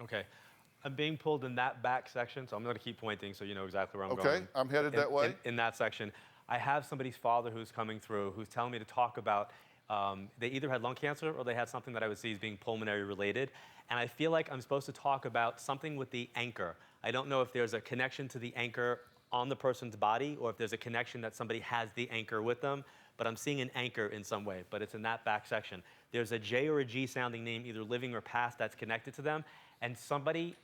Okay. I'm being pulled in that back section, so I'm going to keep pointing so you know exactly where I'm going. Okay, I'm headed that way. In that section. I have somebody's father who's coming through who's telling me to talk about, they either had lung cancer or they had something that I would see as being pulmonary related. And I feel like I'm supposed to talk about something with the anchor. I don't know if there's a connection to the anchor on the person's body or if there's a connection that somebody has the anchor with them, but I'm seeing an anchor in some way, but it's in that back section. There's a J or a G sounding name, either living or past, that's connected to them, and somebody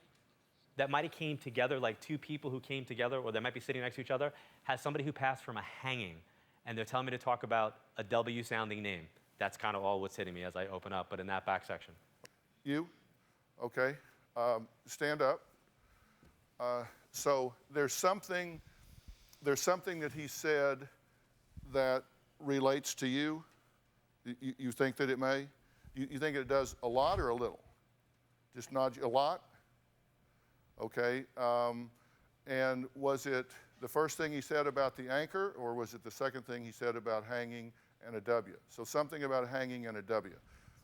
that might have came together, like two people who came together, or they might be sitting next to each other, has somebody who passed from a hanging, and they're telling me to talk about a W sounding name. That's kind of all what's hitting me as I open up, but in that back section. You? Okay. Stand up. So there's something that he said that relates to you. You think that it may? You think it does a lot or a little? Just nod a lot? Okay. And was it the first thing he said about the anchor, or was it the second thing he said about hanging and a W? So something about hanging and a W.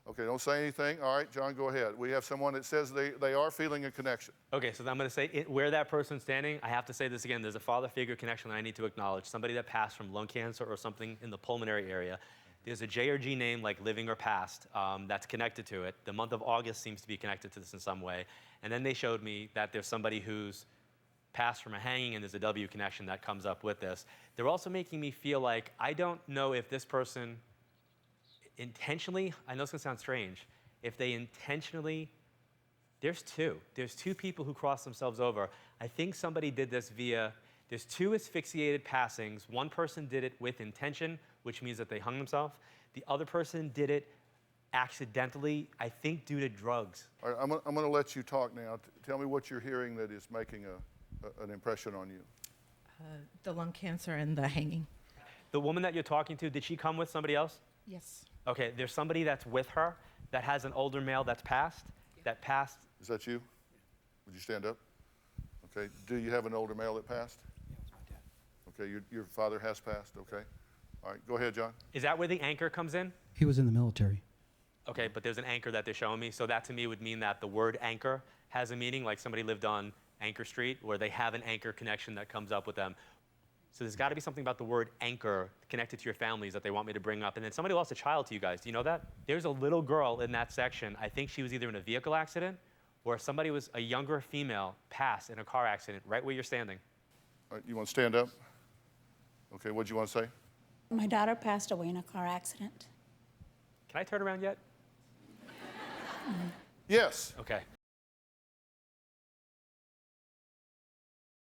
Okay, don't say anything. All right, John, go ahead. We have someone that says they are feeling a connection. Okay, so I'm going to say where that person's standing, I have to say this again. There's a father-figure connection that I need to acknowledge. Somebody that passed from lung cancer or something in the pulmonary area. There's a J or G name like living or past that's connected to it. The month of August seems to be connected to this in some way. And then they showed me that there's somebody who's passed from a hanging and there's a W connection that comes up with this. They're also making me feel like I don't know if this person intentionally, I know it's gonna sound strange, if they intentionally, there's two people who cross themselves over. I think somebody did this there's two asphyxiated passings. One person did it with intention, which means that they hung themselves. The other person did it accidentally, I think due to drugs. All right, I'm gonna let you talk now. Tell me what you're hearing that is making an impression on you. The lung cancer and the hanging. The woman that you're talking to, did she come with somebody else? Yes. Okay, there's somebody that's with her that has an older male that's passed, that passed. Is that you? Would you stand up? Okay, do you have an older male that passed? Yeah, it was my dad. Okay, your father has passed, okay. All right, go ahead, John. Is that where the anchor comes in? He was in the military. Okay, but there's an anchor that they're showing me, so that to me would mean that the word anchor has a meaning, like somebody lived on Anchor Street, where they have an anchor connection that comes up with them. So there's got to be something about the word anchor connected to your families that they want me to bring up. And then somebody lost a child to you guys. Do you know that? There's a little girl in that section. I think she was either in a vehicle accident or somebody was a younger female passed in a car accident right where you're standing. All right, you want to stand up? Okay, what do you want to say? My daughter passed away in a car accident. Can I turn around yet? Yes. Okay.